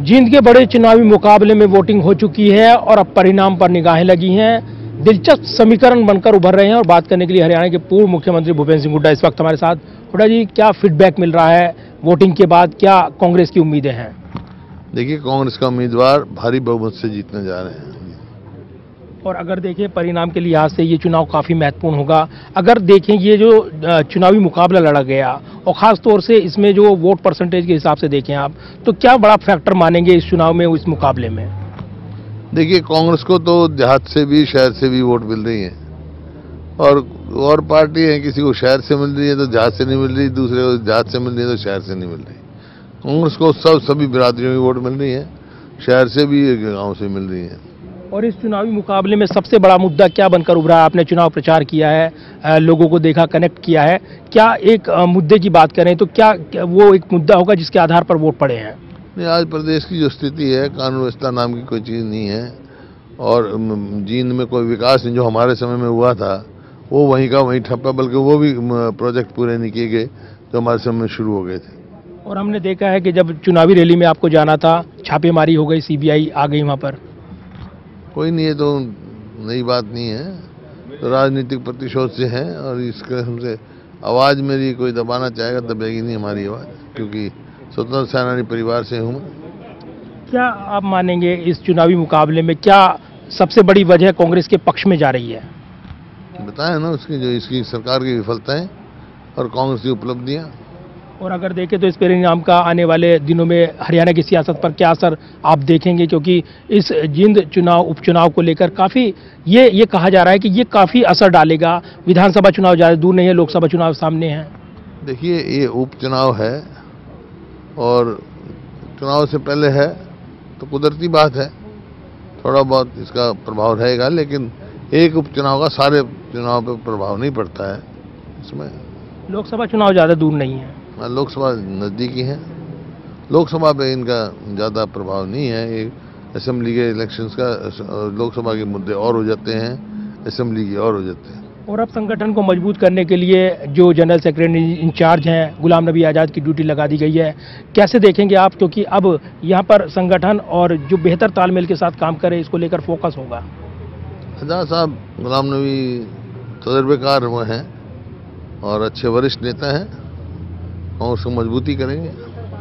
जींद के बड़े चुनावी मुकाबले में वोटिंग हो चुकी है और अब परिणाम पर निगाहें लगी हैं। दिलचस्प समीकरण बनकर उभर रहे हैं और बात करने के लिए हरियाणा के पूर्व मुख्यमंत्री भूपेंद्र सिंह हुड्डा इस वक्त हमारे साथ। हुड्डा जी, क्या फीडबैक मिल रहा है वोटिंग के बाद, क्या कांग्रेस की उम्मीदें हैं? देखिए, कांग्रेस का उम्मीदवार भारी बहुमत से जीतने जा रहे हैं। और अगर देखें परिणाम के लिहाज से ये चुनाव काफ़ी महत्वपूर्ण होगा। अगर देखें ये जो चुनावी मुकाबला लड़ा गया और ख़ास तौर से इसमें जो वोट परसेंटेज के हिसाब से देखें आप, तो क्या बड़ा फैक्टर मानेंगे इस चुनाव में, इस मुकाबले में? देखिए, कांग्रेस को तो देहात से भी शहर से भी वोट मिल रही है और पार्टी है, किसी को शहर से मिल रही है तो देहात से नहीं मिल रही, दूसरे को देहात से मिल रही है तो शहर से नहीं मिल रही। कांग्रेस को सभी बिरादरियों की वोट मिल रही है, शहर से भी गाँव से मिल रही है। और इस चुनावी मुकाबले में सबसे बड़ा मुद्दा क्या बनकर उभरा है? आपने चुनाव प्रचार किया है, लोगों को देखा, कनेक्ट किया है, क्या एक मुद्दे की बात करें तो क्या वो एक मुद्दा होगा जिसके आधार पर वोट पड़े हैं? नहीं, आज प्रदेश की जो स्थिति है, कानून व्यवस्था नाम की कोई चीज़ नहीं है और जींद में कोई विकास नहीं जो हमारे समय में हुआ था वो वहीं का वहीं ठप्पा, बल्कि वो भी प्रोजेक्ट पूरे नहीं किए गए जो हमारे समय में शुरू हो गए थे। और हमने देखा है कि जब चुनावी रैली में आपको जाना था, छापेमारी हो गई, सीबीआई आ गई वहाँ पर। कोई नहीं, ये तो नई बात नहीं है, तो राजनीतिक प्रतिशोध से है और इसके हमसे आवाज़ मेरी कोई दबाना चाहेगा दबेगी नहीं हमारी आवाज़, क्योंकि स्वतंत्र सेनानी परिवार से हूँ। क्या आप मानेंगे इस चुनावी मुकाबले में क्या सबसे बड़ी वजह कांग्रेस के पक्ष में जा रही है? बताया ना, उसकी जो इसकी सरकार की विफलताएं और कांग्रेस की उपलब्धियां। और अगर देखें तो इस परिणाम का आने वाले दिनों में हरियाणा की सियासत पर क्या असर आप देखेंगे? क्योंकि इस जींद चुनाव उपचुनाव को लेकर काफ़ी ये कहा जा रहा है कि ये काफ़ी असर डालेगा। विधानसभा चुनाव ज़्यादा दूर नहीं है, लोकसभा चुनाव सामने है। देखिए, ये उपचुनाव है और चुनाव से पहले है तो कुदरती बात है, थोड़ा बहुत इसका प्रभाव रहेगा, लेकिन एक उपचुनाव का सारे चुनाव पर प्रभाव नहीं पड़ता है। इसमें लोकसभा चुनाव ज़्यादा दूर नहीं है, लोकसभा नज़दीकी है, लोकसभा पे इनका ज़्यादा प्रभाव नहीं है। ये असेंबली के इलेक्शंस का, लोकसभा के मुद्दे और हो जाते हैं, असेंबली के और हो जाते हैं। और अब संगठन को मजबूत करने के लिए जो जनरल सेक्रेटरी इंचार्ज हैं गुलाम नबी आज़ाद की ड्यूटी लगा दी गई है, कैसे देखेंगे आप? क्योंकि अब यहाँ पर संगठन और जो बेहतर तालमेल के साथ काम करे, इसको लेकर फोकस होगा। आज़ाद साहब गुलाम नबी तजुर्बेकार वो हैं और अच्छे वरिष्ठ नेता हैं और उसको मजबूती करेंगे।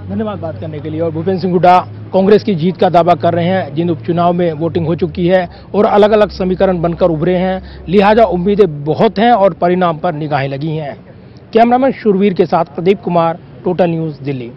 धन्यवाद बात करने के लिए। और भूपेंद्र सिंह हुड्डा कांग्रेस की जीत का दावा कर रहे हैं। जिन उपचुनाव में वोटिंग हो चुकी है और अलग अलग समीकरण बनकर उभरे हैं, लिहाजा उम्मीदें बहुत हैं और परिणाम पर निगाहें लगी हैं। कैमरामैन शुरवीर के साथ प्रदीप कुमार, टोटल न्यूज़, दिल्ली।